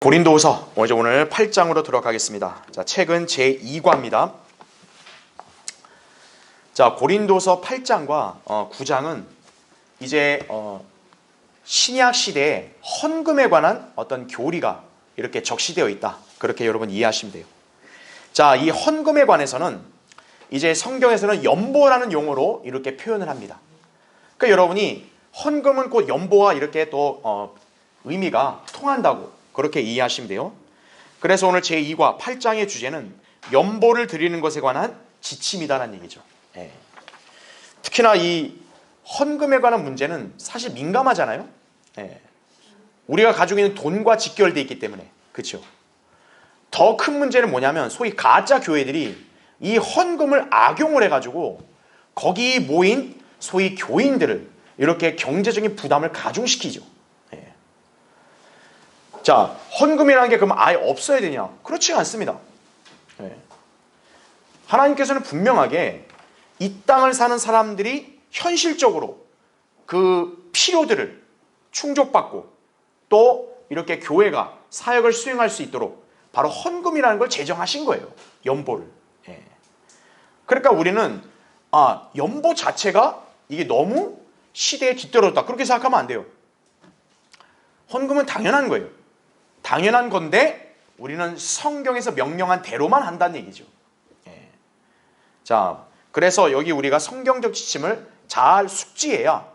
고린도후서 먼저 오늘 8장으로 들어가겠습니다. 자, 책은 제2과입니다. 자, 고린도서 8장과 9장은 이제 신약 시대에 헌금에 관한 어떤 교리가 이렇게 적시되어 있다. 그렇게 여러분 이해하시면 돼요. 자, 이 헌금에 관해서는 이제 성경에서는 연보라는 용어로 이렇게 표현을 합니다. 그러니까 여러분이 헌금은 곧 연보와 이렇게 또 의미가 통한다고 그렇게 이해하시면 돼요. 그래서 오늘 제2과 8장의 주제는 연보를 드리는 것에 관한 지침이다라는 얘기죠. 특히나 이 헌금에 관한 문제는 사실 민감하잖아요. 우리가 가지고 있는 돈과 직결되어 있기 때문에. 그렇죠? 더 큰 문제는 뭐냐면 소위 가짜 교회들이 이 헌금을 악용을 해가지고 거기 모인 소위 교인들을 이렇게 경제적인 부담을 가중시키죠. 자, 헌금이라는 게 그럼 아예 없어야 되냐? 그렇지 않습니다. 하나님께서는 분명하게 이 땅을 사는 사람들이 현실적으로 그 필요들을 충족받고 또 이렇게 교회가 사역을 수행할 수 있도록 바로 헌금이라는 걸 제정하신 거예요. 연보를. 그러니까 우리는 연보 자체가 이게 너무 시대에 뒤떨어졌다. 그렇게 생각하면 안 돼요. 헌금은 당연한 거예요. 당연한 건데 우리는 성경에서 명령한 대로만 한다는 얘기죠. 자, 그래서 여기 우리가 성경적 지침을 잘 숙지해야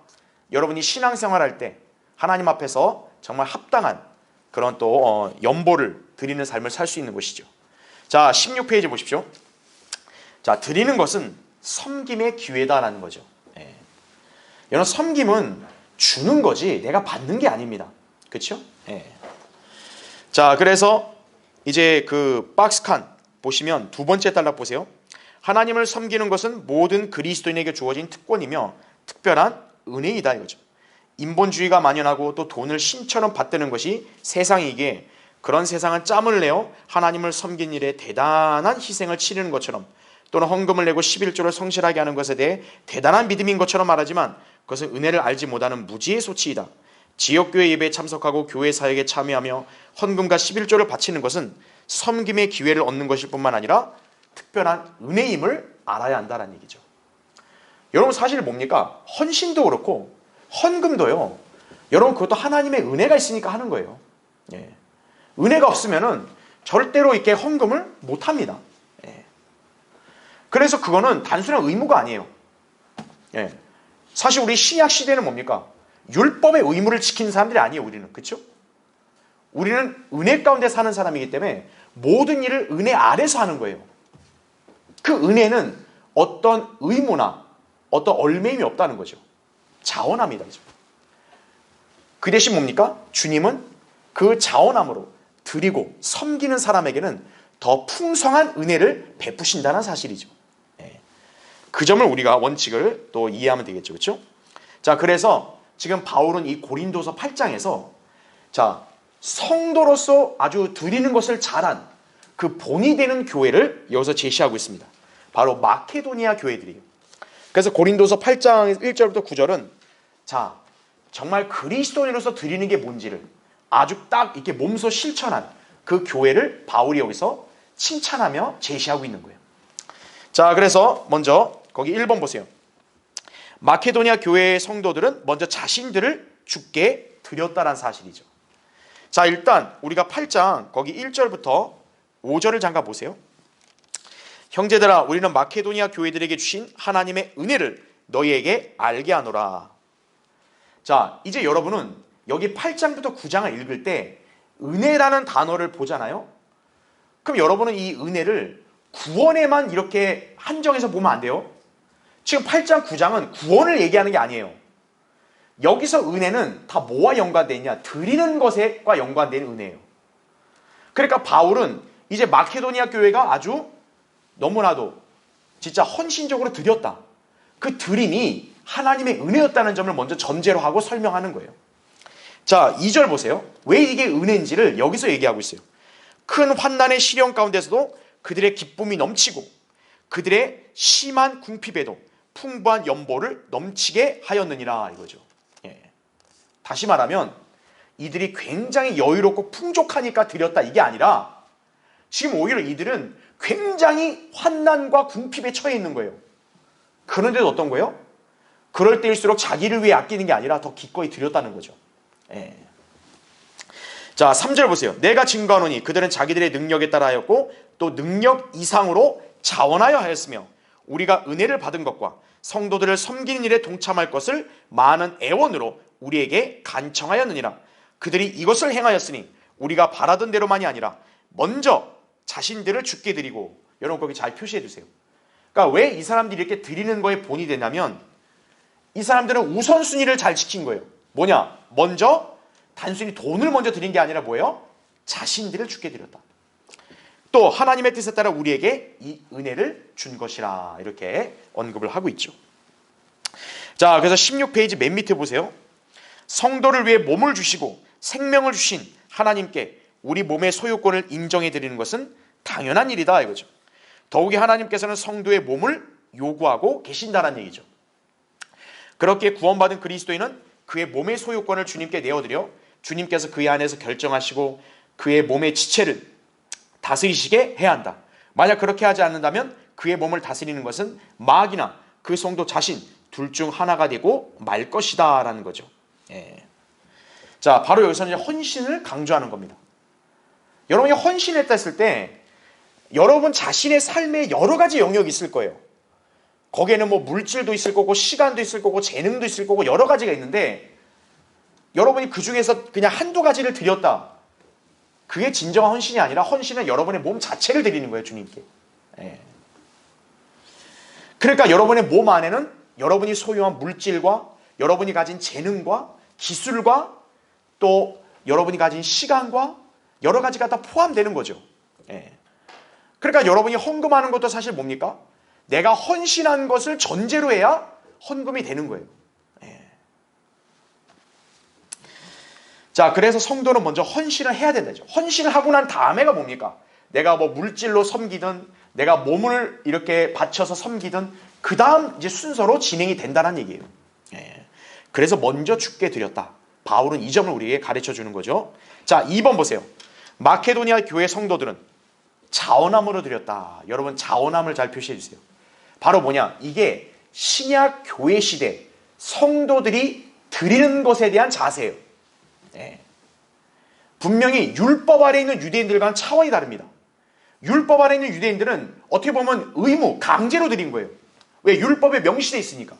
여러분이 신앙생활할 때 하나님 앞에서 정말 합당한 그런 또 연보를 드리는 삶을 살 수 있는 것이죠. 자, 16페이지 보십시오. 자, 드리는 것은 섬김의 기회다라는 거죠. 여러분, 섬김은 주는 거지 내가 받는 게 아닙니다. 그렇죠? 자, 그래서 이제 그 박스칸 보시면 두 번째 단락 보세요. 하나님을 섬기는 것은 모든 그리스도인에게 주어진 특권이며 특별한 은혜이다 이거죠. 인본주의가 만연하고 또 돈을 신처럼 받드는 것이 세상이기에 그런 세상은 짬을 내어 하나님을 섬긴 일에 대단한 희생을 치르는 것처럼 또는 헌금을 내고 11조를 성실하게 하는 것에 대해 대단한 믿음인 것처럼 말하지만 그것은 은혜를 알지 못하는 무지의 소치이다. 지역교회 예배에 참석하고 교회 사역에 참여하며 헌금과 11조를 바치는 것은 섬김의 기회를 얻는 것일 뿐만 아니라 특별한 은혜임을 알아야 한다는 얘기죠. 여러분, 사실 뭡니까? 헌신도 그렇고 헌금도요. 여러분, 그것도 하나님의 은혜가 있으니까 하는 거예요. 은혜가 없으면은 절대로 이렇게 헌금을 못 합니다. 그래서 그거는 단순한 의무가 아니에요. 사실 우리 신약 시대는 뭡니까? 율법의 의무를 지키는 사람들이 아니에요. 우리는. 그렇죠? 우리는 은혜 가운데 사는 사람이기 때문에 모든 일을 은혜 아래서 하는 거예요. 그 은혜는 어떤 의무나 어떤 얼매임이 없다는 거죠. 자원함이다. 그 대신 뭡니까? 주님은 그 자원함으로 드리고 섬기는 사람에게는 더 풍성한 은혜를 베푸신다는 사실이죠. 그 점을 우리가 원칙을 또 이해하면 되겠죠. 그렇죠? 자, 그래서 지금 바울은 이 고린도서 8장에서 자, 성도로서 아주 드리는 것을 잘한 그 본이 되는 교회를 여기서 제시하고 있습니다. 바로 마케도니아 교회들이에요. 그래서 고린도서 8장 1절부터 9절은 자, 정말 그리스도인으로서 드리는 게 뭔지를 아주 딱 이렇게 몸소 실천한 그 교회를 바울이 여기서 칭찬하며 제시하고 있는 거예요. 자, 그래서 먼저 거기 1번 보세요. 마케도니아 교회의 성도들은 먼저 자신들을 주께 드렸다는 사실이죠. 자, 일단 우리가 8장 거기 1절부터 5절을 잠깐 보세요. 형제들아, 우리는 마케도니아 교회들에게 주신 하나님의 은혜를 너희에게 알게 하노라. 자, 이제 여러분은 여기 8장부터 9장을 읽을 때 은혜라는 단어를 보잖아요. 그럼 여러분은 이 은혜를 구원에만 이렇게 한정해서 보면 안 돼요. 지금 8장 9장은 구원을 얘기하는 게 아니에요. 여기서 은혜는 다 뭐와 연관되어 있냐? 드리는 것과 연관된 은혜예요. 그러니까 바울은 이제 마케도니아 교회가 아주 너무나도 진짜 헌신적으로 드렸다. 그 드림이 하나님의 은혜였다는 점을 먼저 전제로 하고 설명하는 거예요. 자, 2절 보세요. 왜 이게 은혜인지를 여기서 얘기하고 있어요. 큰 환난의 시련 가운데서도 그들의 기쁨이 넘치고 그들의 심한 궁핍에도 풍부한 연보를 넘치게 하였느니라 이거죠. 다시 말하면 이들이 굉장히 여유롭고 풍족하니까 드렸다 이게 아니라 지금 오히려 이들은 굉장히 환난과 궁핍에 처해 있는 거예요. 그런데도 어떤 거예요? 그럴 때일수록 자기를 위해 아끼는 게 아니라 더 기꺼이 드렸다는 거죠. 예. 자, 3절 보세요. 내가 증거하노니 그들은 자기들의 능력에 따라 하였고 또 능력 이상으로 자원하여 하였으며 우리가 은혜를 받은 것과 성도들을 섬기는 일에 동참할 것을 많은 애원으로 우리에게 간청하였느니라. 그들이 이것을 행하였으니 우리가 바라던 대로만이 아니라 먼저 자신들을 주께 드리고, 여러분 거기 잘 표시해 두세요. 그러니까 왜 이 사람들이 이렇게 드리는 거에 본이 되냐면 이 사람들은 우선순위를 잘 지킨 거예요. 뭐냐? 먼저 단순히 돈을 먼저 드린 게 아니라 뭐예요? 자신들을 주께 드렸다. 또 하나님의 뜻에 따라 우리에게 이 은혜를 준 것이라 이렇게 언급을 하고 있죠. 자, 그래서 16페이지 맨 밑에 보세요. 성도를 위해 몸을 주시고 생명을 주신 하나님께 우리 몸의 소유권을 인정해 드리는 것은 당연한 일이다 이거죠. 더욱이 하나님께서는 성도의 몸을 요구하고 계신다는 얘기죠. 그렇게 구원받은 그리스도인은 그의 몸의 소유권을 주님께 내어드려 주님께서 그의 안에서 결정하시고 그의 몸의 지체를 다스리시게 해야 한다. 만약 그렇게 하지 않는다면 그의 몸을 다스리는 것은 마귀나 그 성도 자신 둘 중 하나가 되고 말 것이다 라는 거죠. 예. 자, 바로 여기서는 이제 헌신을 강조하는 겁니다. 여러분이 헌신했다 했을 때 여러분 자신의 삶에 여러 가지 영역이 있을 거예요. 거기에는 뭐 물질도 있을 거고 시간도 있을 거고 재능도 있을 거고 여러 가지가 있는데 여러분이 그 중에서 그냥 한두 가지를 드렸다. 그게 진정한 헌신이 아니라 헌신은 여러분의 몸 자체를 드리는 거예요, 주님께. 예. 그러니까 여러분의 몸 안에는 여러분이 소유한 물질과 여러분이 가진 재능과 기술과 또 여러분이 가진 시간과 여러 가지가 다 포함되는 거죠. 예. 그러니까 여러분이 헌금하는 것도 사실 뭡니까? 내가 헌신한 것을 전제로 해야 헌금이 되는 거예요. 예. 자, 그래서 성도는 먼저 헌신을 해야 된다죠. 헌신을 하고 난 다음에가 뭡니까? 내가 뭐 물질로 섬기든 내가 몸을 이렇게 바쳐서 섬기든 그 다음 이제 순서로 진행이 된다는 얘기예요. 예. 그래서 먼저 주께 드렸다. 바울은 이 점을 우리에게 가르쳐 주는 거죠. 자, 2번 보세요. 마케도니아 교회 성도들은 자원함으로 드렸다. 여러분 자원함을 잘 표시해 주세요. 바로 뭐냐? 이게 신약 교회 시대 성도들이 드리는 것에 대한 자세예요. 네. 분명히 율법 아래 있는 유대인들과는 차원이 다릅니다. 율법 아래 있는 유대인들은 어떻게 보면 의무, 강제로 드린 거예요. 왜? 율법에 명시되어 있으니까.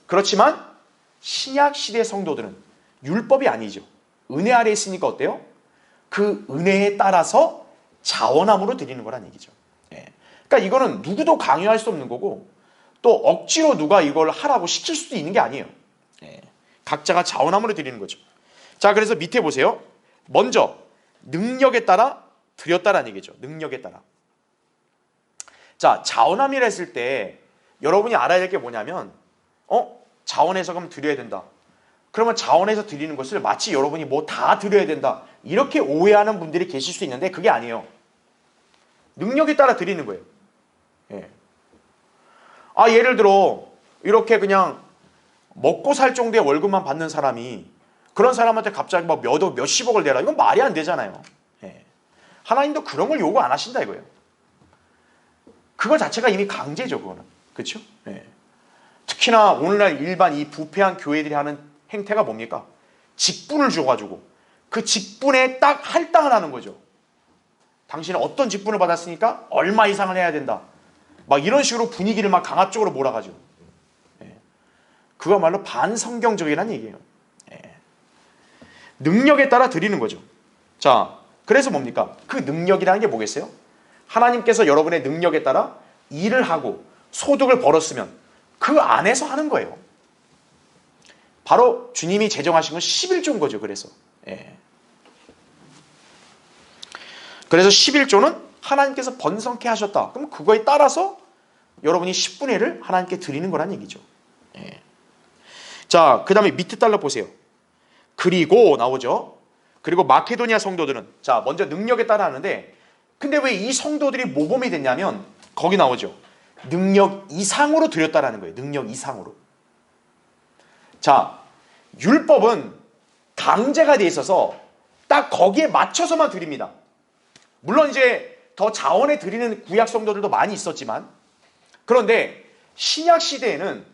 그렇지만 신약 시대 성도들은 율법이 아니죠. 은혜 아래 있으니까 어때요? 그 은혜에 따라서 자원함으로 드리는 거란 얘기죠. 예. 그러니까 이거는 누구도 강요할 수 없는 거고 또 억지로 누가 이걸 하라고 시킬 수도 있는 게 아니에요. 예. 각자가 자원함으로 드리는 거죠. 자, 그래서 밑에 보세요. 먼저 능력에 따라 드렸다라는 얘기죠. 능력에 따라. 자, 자원함이라 했을 때 여러분이 알아야 될 게 뭐냐면 자원해서 그럼 드려야 된다. 그러면 자원해서 드리는 것을 마치 여러분이 뭐 다 드려야 된다. 이렇게 오해하는 분들이 계실 수 있는데 그게 아니에요. 능력에 따라 드리는 거예요. 예. 아, 예를 들어 이렇게 그냥 먹고 살 정도의 월급만 받는 사람이 그런 사람한테 갑자기 막 몇십억을 내라. 이건 말이 안 되잖아요. 예. 하나님도 그런 걸 요구 안 하신다 이거예요. 그거 자체가 이미 강제죠, 그거는. 그렇죠? 예. 특히나 오늘날 일반 이 부패한 교회들이 하는 행태가 뭡니까? 직분을 줘가지고 그 직분에 딱 할당을 하는 거죠. 당신은 어떤 직분을 받았으니까 얼마 이상을 해야 된다. 막 이런 식으로 분위기를 막 강압적으로 몰아가지고. 예. 그거말로 반성경적이라는 얘기예요. 예. 능력에 따라 드리는 거죠. 자, 그래서 뭡니까? 그 능력이라는 게 뭐겠어요? 하나님께서 여러분의 능력에 따라 일을 하고 소득을 벌었으면 그 안에서 하는 거예요. 바로 주님이 제정하신 건 11조인 거죠. 그래서 예. 그래서 11조는 하나님께서 번성케 하셨다. 그럼 그거에 따라서 여러분이 10분의 1을 하나님께 드리는 거란 얘기죠. 예. 자, 그 다음에 밑에 달러 보세요. 그리고 나오죠. 그리고 마케도니아 성도들은 자, 먼저 능력에 따라 하는데 근데 왜 이 성도들이 모범이 됐냐면 거기 나오죠. 능력 이상으로 드렸다라는 거예요. 능력 이상으로. 자, 율법은 강제가 돼 있어서 딱 거기에 맞춰서만 드립니다. 물론 이제 더 자원에 드리는 구약 성도들도 많이 있었지만, 그런데 신약 시대에는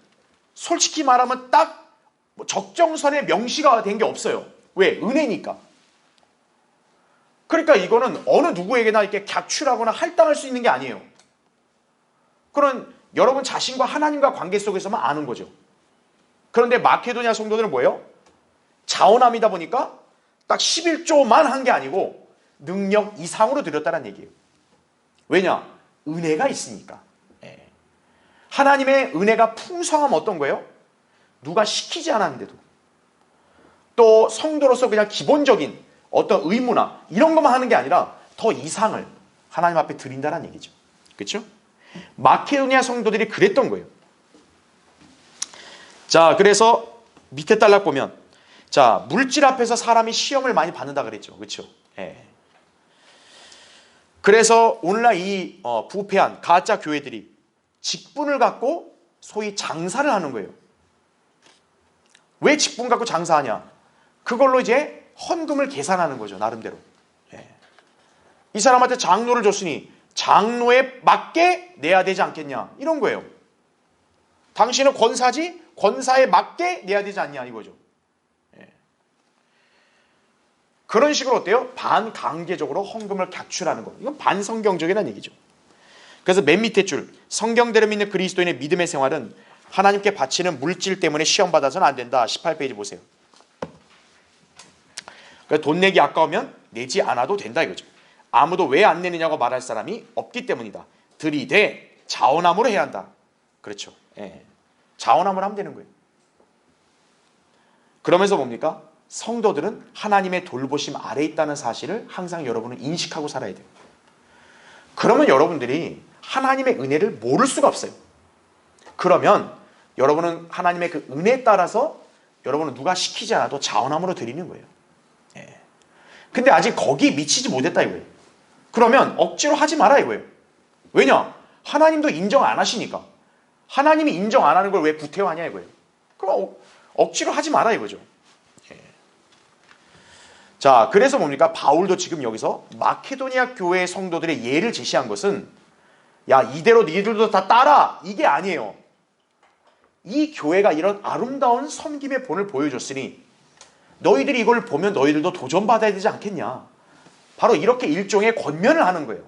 솔직히 말하면 딱 적정선의 명시가 된 게 없어요. 왜? 은혜니까. 그러니까 이거는 어느 누구에게나 이렇게 객출하거나 할당할 수 있는 게 아니에요. 그런 여러분 자신과 하나님과 관계 속에서만 아는 거죠. 그런데 마케도니아 성도들은 뭐예요? 자원함이다 보니까 딱 11조만 한 게 아니고 능력 이상으로 드렸다는 얘기예요. 왜냐? 은혜가 있으니까. 하나님의 은혜가 풍성하면 어떤 거예요? 누가 시키지 않았는데도, 또 성도로서 그냥 기본적인 어떤 의무나 이런 것만 하는 게 아니라 더 이상을 하나님 앞에 드린다는 얘기죠. 그렇죠? 마케도니아 성도들이 그랬던 거예요. 자, 그래서 밑에 딸락 보면, 자, 물질 앞에서 사람이 시험을 많이 받는다 그랬죠. 그렇죠? 그래서 오늘날 이 부패한 가짜 교회들이 직분을 갖고 소위 장사를 하는 거예요. 왜 직분 갖고 장사하냐? 그걸로 이제 헌금을 계산하는 거죠, 나름대로. 이 사람한테 장로를 줬으니 장로에 맞게 내야 되지 않겠냐, 이런 거예요. 당신은 권사지, 권사에 맞게 내야 되지 않냐, 이거죠. 그런 식으로 어때요? 반강제적으로 헌금을 객출하는 거. 이건 반성경적이라는 얘기죠. 그래서 맨 밑에 줄, 성경대로 믿는 그리스도인의 믿음의 생활은 하나님께 바치는 물질 때문에 시험받아서는 안 된다. 18페이지 보세요. 그러니까 돈 내기 아까우면 내지 않아도 된다 이거죠. 아무도 왜 안 내느냐고 말할 사람이 없기 때문이다. 들이대 자원함으로 해야 한다. 그렇죠. 자원함으로 하면 되는 거예요. 그러면서 뭡니까? 성도들은 하나님의 돌보심 아래에 있다는 사실을 항상 여러분은 인식하고 살아야 돼요. 그러면 여러분들이 하나님의 은혜를 모를 수가 없어요. 그러면 여러분은 하나님의 그 은혜에 따라서 여러분은 누가 시키지 않아도 자원함으로 드리는 거예요. 근데 아직 거기 미치지 못했다 이거예요. 그러면 억지로 하지 마라 이거예요. 왜냐? 하나님도 인정 안 하시니까. 하나님이 인정 안 하는 걸 왜 구태여하냐 이거예요. 그럼 억지로 하지 마라 이거죠. 자, 그래서 뭡니까? 바울도 지금 여기서 마케도니아 교회 성도들의 예를 제시한 것은, 야, 이대로 니들도 다 따라, 이게 아니에요. 이 교회가 이런 아름다운 섬김의 본을 보여줬으니 너희들이 이걸 보면 너희들도 도전받아야 되지 않겠냐. 바로 이렇게 일종의 권면을 하는 거예요.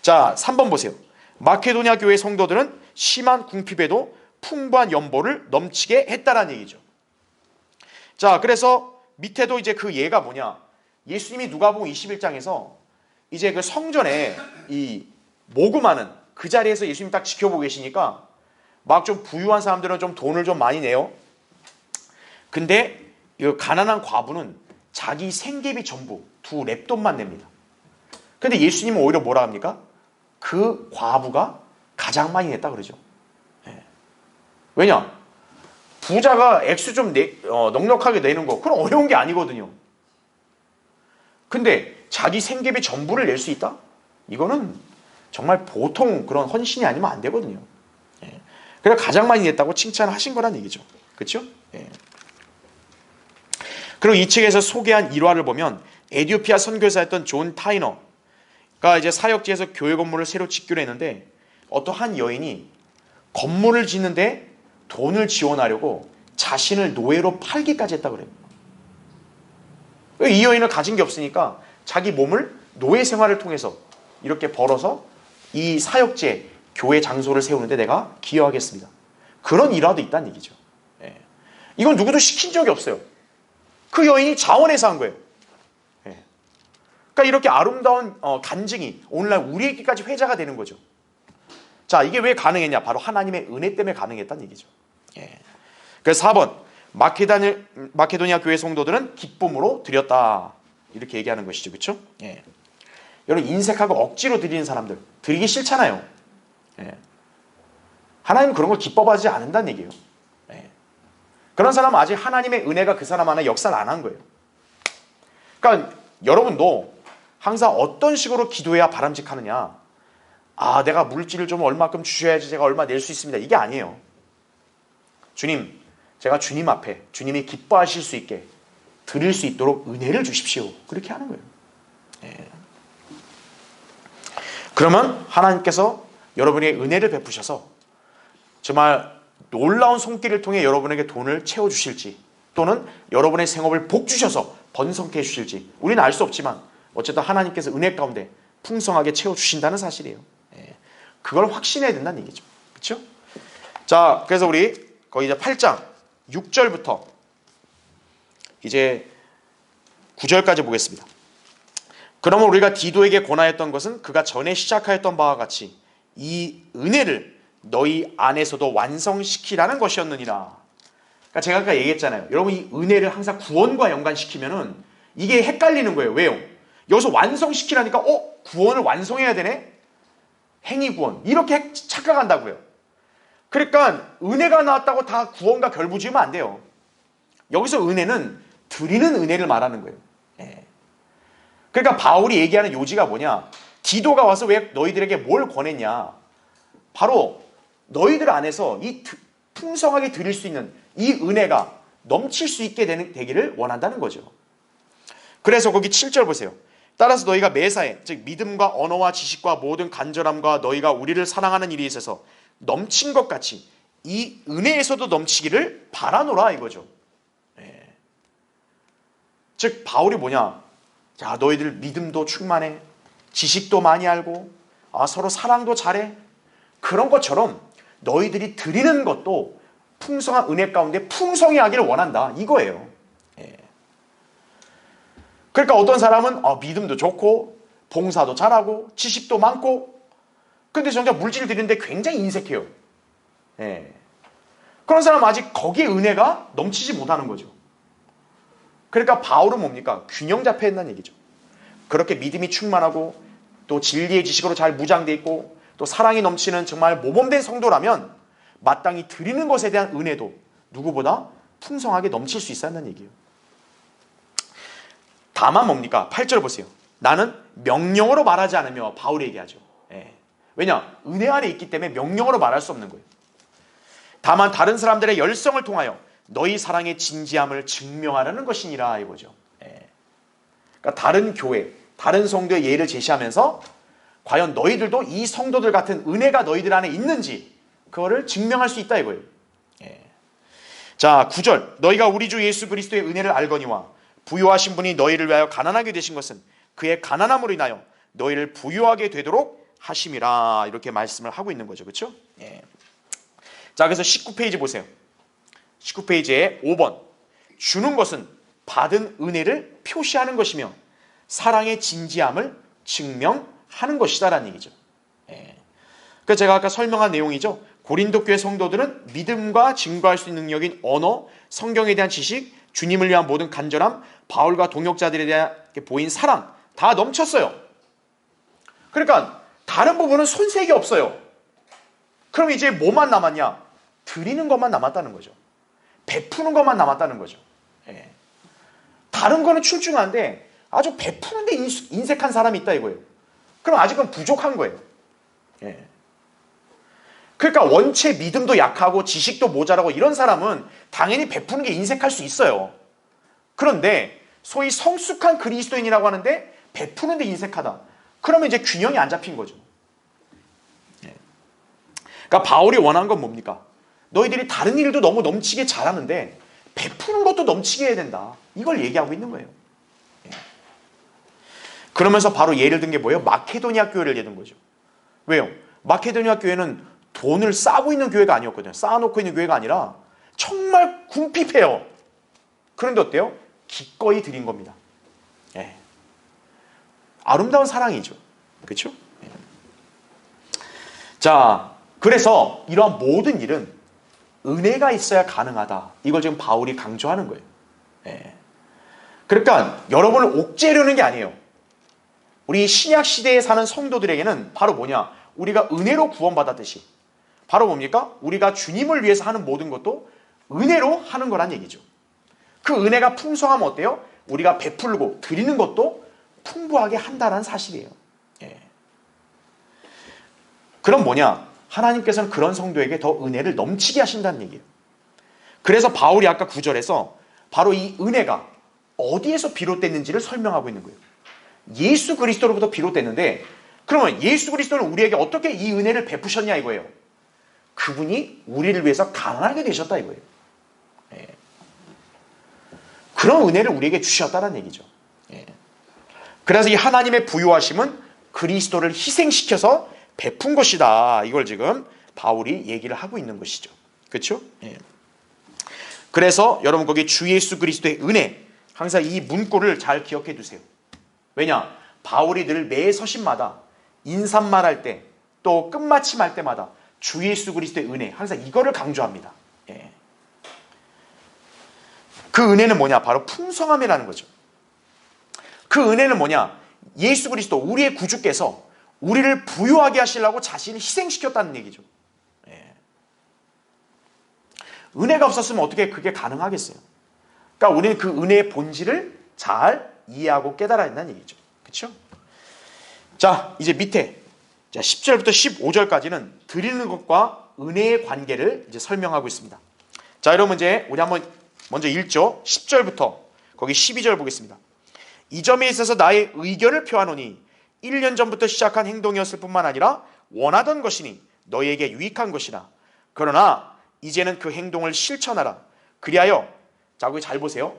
자, 3번 보세요. 마케도니아 교회 성도들은 심한 궁핍에도 풍부한 연보를 넘치게 했다라는 얘기죠. 자, 그래서 밑에도 이제 그 예가 뭐냐? 예수님이 누가복음 21장에서 이제 그 성전에 이 모금하는 그 자리에서 예수님 딱 지켜보고 계시니까 막 좀 부유한 사람들은 좀 돈을 좀 많이 내요. 근데 이 가난한 과부는 자기 생계비 전부 2렙돈만 냅니다. 근데 예수님은 오히려 뭐라 합니까? 그 과부가 가장 많이 냈다 그러죠. 왜냐? 부자가 액수 좀 넉넉하게 내는 거, 그건 어려운 게 아니거든요. 근데 자기 생계비 전부를 낼 수 있다? 이거는 정말 보통 그런 헌신이 아니면 안 되거든요. 그래서 가장 많이 냈다고 칭찬하신 거란 얘기죠. 그렇죠? 그리고 이 책에서 소개한 일화를 보면 에티오피아 선교사였던 존 타이너가 이제 사역지에서 교회 건물을 새로 짓기로 했는데 어떤 한 여인이 건물을 짓는데 돈을 지원하려고 자신을 노예로 팔기까지 했다고 그래요. 이 여인은 가진 게 없으니까 자기 몸을 노예 생활을 통해서 이렇게 벌어서 이 사역지에 교회 장소를 세우는데 내가 기여하겠습니다. 그런 일화도 있다는 얘기죠. 이건 누구도 시킨 적이 없어요. 그 여인이 자원해서 한 거예요. 그러니까 이렇게 아름다운 간증이 오늘날 우리에게까지 회자가 되는 거죠. 자, 이게 왜 가능했냐? 바로 하나님의 은혜 때문에 가능했다는 얘기죠. 그래서 4번, 마케도니아 교회 성도들은 기쁨으로 드렸다. 이렇게 얘기하는 것이죠. 그렇죠? 여러분, 인색하고 억지로 드리는 사람들, 드리기 싫잖아요. 하나님은 그런 걸 기뻐하지 않는다는 얘기예요. 그런 사람은 아직 하나님의 은혜가 그 사람 안에 역사를 안 한 거예요. 그러니까 여러분도 항상 어떤 식으로 기도해야 바람직하느냐? 아, 내가 물질을 좀 얼마큼 주셔야지 제가 얼마 낼 수 있습니다. 이게 아니에요. 주님, 제가 주님 앞에 주님이 기뻐하실 수 있게 드릴 수 있도록 은혜를 주십시오. 그렇게 하는 거예요. 예. 그러면 하나님께서 여러분에게 은혜를 베푸셔서 정말 놀라운 손길을 통해 여러분에게 돈을 채워주실지, 또는 여러분의 생업을 복주셔서 번성케 해주실지 우리는 알 수 없지만 어쨌든 하나님께서 은혜 가운데 풍성하게 채워주신다는 사실이에요. 예. 그걸 확신해야 된다는 얘기죠. 그렇죠? 자, 그래서 우리 거의 이제 8장 6절부터 이제 9절까지 보겠습니다. 그러면 우리가 디도에게 권하였던 것은 그가 전에 시작하였던 바와 같이 이 은혜를 너희 안에서도 완성시키라는 것이었느니라. 그러니까 제가 아까 얘기했잖아요. 여러분, 이 은혜를 항상 구원과 연관시키면은 이게 헷갈리는 거예요. 왜요? 여기서 완성시키라니까 구원을 완성해야 되네? 행위 구원. 이렇게 착각한다고요. 그러니까 은혜가 나왔다고 다 구원과 결부지으면 안 돼요. 여기서 은혜는 드리는 은혜를 말하는 거예요. 예. 그러니까 바울이 얘기하는 요지가 뭐냐? 디도가 와서 왜 너희들에게 뭘 권했냐? 바로 너희들 안에서 이 풍성하게 드릴 수 있는 이 은혜가 넘칠 수 있게 되기를 원한다는 거죠. 그래서 거기 7절 보세요. 따라서 너희가 매사에, 즉 믿음과 언어와 지식과 모든 간절함과 너희가 우리를 사랑하는 일에 있어서 넘친 것 같이 이 은혜에서도 넘치기를 바라노라 이거죠. 예. 즉 바울이 뭐냐? 자, 너희들 믿음도 충만해, 지식도 많이 알고, 서로 사랑도 잘해. 그런 것처럼 너희들이 드리는 것도 풍성한 은혜 가운데 풍성히 하기를 원한다 이거예요. 예. 그러니까 어떤 사람은 믿음도 좋고 봉사도 잘하고 지식도 많고, 근데 정작 물질을 드리는데 굉장히 인색해요. 예. 그런 사람은 아직 거기에 은혜가 넘치지 못하는 거죠. 그러니까 바울은 뭡니까? 균형 잡혀 있는 얘기죠. 그렇게 믿음이 충만하고 또 진리의 지식으로 잘 무장되어 있고 또 사랑이 넘치는 정말 모범된 성도라면 마땅히 드리는 것에 대한 은혜도 누구보다 풍성하게 넘칠 수 있다는 얘기예요. 다만 뭡니까? 8절 보세요. 나는 명령으로 말하지 않으며, 바울이 얘기하죠. 예. 왜냐? 은혜 안에 있기 때문에 명령으로 말할 수 없는 거예요. 다만 다른 사람들의 열성을 통하여 너희 사랑의 진지함을 증명하라는 것이니라 이거죠. 예. 그러니까 다른 교회, 다른 성도의 예를 제시하면서 과연 너희들도 이 성도들 같은 은혜가 너희들 안에 있는지 그거를 증명할 수 있다 이거예요. 예. 자, 9절. 너희가 우리 주 예수 그리스도의 은혜를 알거니와 부요하신 분이 너희를 위하여 가난하게 되신 것은 그의 가난함으로 인하여 너희를 부요하게 되도록 하심이라, 이렇게 말씀을 하고 있는 거죠. 그렇죠? 예. 자, 그래서 19페이지 보세요. 19페이지에 5번. 주는 것은 받은 은혜를 표시하는 것이며 사랑의 진지함을 증명하는 것이다라는 얘기죠. 예. 그래서 제가 아까 설명한 내용이죠. 고린도 교회 성도들은 믿음과 증거할 수 있는 능력인 언어, 성경에 대한 지식, 주님을 위한 모든 간절함, 바울과 동역자들에 대한 보인 사랑 다 넘쳤어요. 그러니까 다른 부분은 손색이 없어요. 그럼 이제 뭐만 남았냐? 드리는 것만 남았다는 거죠. 베푸는 것만 남았다는 거죠. 예. 다른 거는 출중한데 아주 베푸는 데 인색한 사람이 있다 이거예요. 그럼 아직은 부족한 거예요. 예. 그러니까 원체 믿음도 약하고 지식도 모자라고 이런 사람은 당연히 베푸는 게 인색할 수 있어요. 그런데 소위 성숙한 그리스도인이라고 하는데 베푸는 데 인색하다. 그러면 이제 균형이 안 잡힌 거죠. 예. 그러니까 바울이 원하는 건 뭡니까? 너희들이 다른 일도 너무 넘치게 잘하는데 베푸는 것도 넘치게 해야 된다. 이걸 얘기하고 있는 거예요. 예. 그러면서 바로 예를 든 게 뭐예요? 마케도니아 교회를 예를 든 거죠. 왜요? 마케도니아 교회는 돈을 싸고 있는 교회가 아니었거든요. 쌓아놓고 있는 교회가 아니라 정말 궁핍해요. 그런데 어때요? 기꺼이 드린 겁니다. 예. 아름다운 사랑이죠. 그렇죠? 예. 자, 그래서 이러한 모든 일은 은혜가 있어야 가능하다. 이걸 지금 바울이 강조하는 거예요. 예. 그러니까 여러분을 옥죄려는 게 아니에요. 우리 신약 시대에 사는 성도들에게는 바로 뭐냐? 우리가 은혜로 구원받았듯이 바로 뭡니까? 우리가 주님을 위해서 하는 모든 것도 은혜로 하는 거란 얘기죠. 그 은혜가 풍성하면 어때요? 우리가 베풀고 드리는 것도 풍부하게 한다는 사실이에요. 예. 그럼 뭐냐? 하나님께서는 그런 성도에게 더 은혜를 넘치게 하신다는 얘기예요. 그래서 바울이 아까 9절에서 바로 이 은혜가 어디에서 비롯됐는지를 설명하고 있는 거예요. 예수 그리스도로부터 비롯됐는데, 그러면 예수 그리스도는 우리에게 어떻게 이 은혜를 베푸셨냐 이거예요. 그분이 우리를 위해서 가난하게 되셨다 이거예요. 예. 그런 은혜를 우리에게 주셨다는 얘기죠. 예. 그래서 이 하나님의 부요하심은 그리스도를 희생시켜서 베푼 것이다. 이걸 지금 바울이 얘기를 하고 있는 것이죠. 그렇죠? 예. 그래서 여러분 거기 주 예수 그리스도의 은혜, 항상 이 문구를 잘 기억해 두세요. 왜냐? 바울이 늘 매 서신마다 인사말할 때 또 끝마침할 때마다 주 예수 그리스도의 은혜, 항상 이거를 강조합니다. 예. 그 은혜는 뭐냐? 바로 풍성함이라는 거죠. 그 은혜는 뭐냐? 예수 그리스도 우리의 구주께서 우리를 부유하게 하시려고 자신을 희생시켰다는 얘기죠. 예. 은혜가 없었으면 어떻게 그게 가능하겠어요? 그러니까 우리는 그 은혜의 본질을 잘 이해하고 깨달아야 된다는 얘기죠. 그렇죠? 자, 이제 밑에 10절부터 15절까지는 드리는 것과 은혜의 관계를 이제 설명하고 있습니다. 자, 여러분 이제 우리 한번 먼저 읽죠. 10절부터 거기 12절 보겠습니다. 이 점에 있어서 나의 의견을 표하노니 1년 전부터 시작한 행동이었을 뿐만 아니라 원하던 것이니 너희에게 유익한 것이라. 그러나 이제는 그 행동을 실천하라. 그리하여, 자, 거기 잘 보세요.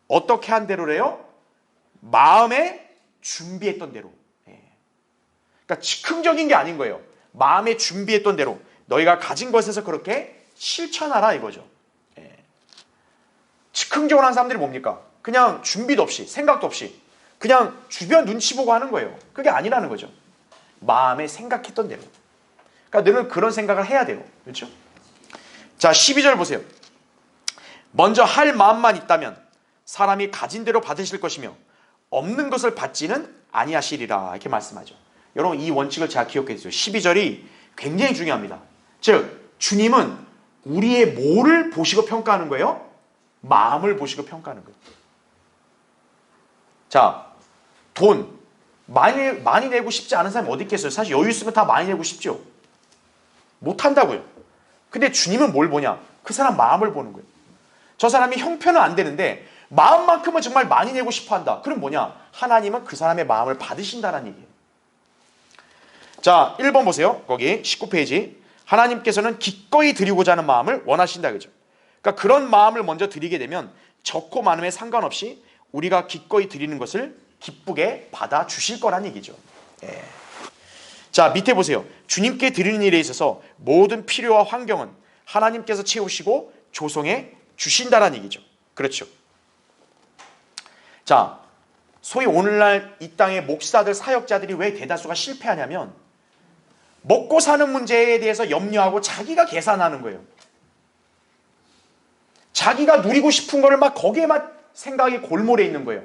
어떻게 한 대로래요? 마음에 준비했던 대로. 그러니까 즉흥적인 게 아닌 거예요. 마음에 준비했던 대로 너희가 가진 것에서 그렇게 실천하라 이거죠. 즉흥적으로 하는 사람들이 뭡니까? 그냥 준비도 없이, 생각도 없이 그냥 주변 눈치 보고 하는 거예요. 그게 아니라는 거죠. 마음에 생각했던 대로. 그러니까 늘 그런 생각을 해야 돼요. 그렇죠? 자, 12절 보세요. 먼저 할 마음만 있다면 사람이 가진 대로 받으실 것이며 없는 것을 받지는 아니하시리라. 이렇게 말씀하죠. 여러분 이 원칙을 잘 기억해 주세요. 12절이 굉장히 중요합니다. 즉 주님은 우리의 뭐를 보시고 평가하는 거예요? 마음을 보시고 평가하는 거예요. 자, 돈 많이 내고 싶지 않은 사람이 어디 있겠어요? 사실 여유 있으면 다 많이 내고 싶죠. 못한다고요. 근데 주님은 뭘 보냐? 그 사람 마음을 보는 거예요. 저 사람이 형편은 안 되는데 마음만큼은 정말 많이 내고 싶어 한다. 그럼 뭐냐? 하나님은 그 사람의 마음을 받으신다는 얘기예요. 자, 1번 보세요. 거기 19페이지. 하나님께서는 기꺼이 드리고자 하는 마음을 원하신다. 그죠? 그러니까 그런 마음을 먼저 드리게 되면 적고 많음에 상관없이 우리가 기꺼이 드리는 것을 기쁘게 받아주실 거란 얘기죠. 예. 자, 밑에 보세요. 주님께 드리는 일에 있어서 모든 필요와 환경은 하나님께서 채우시고 조성해 주신다는 얘기죠. 그렇죠. 자, 소위 오늘날 이 땅의 목사들, 사역자들이 왜 대다수가 실패하냐면 먹고 사는 문제에 대해서 염려하고 자기가 계산하는 거예요. 자기가 누리고 싶은 거를 막 거기에만 생각이 골몰해 있는 거예요.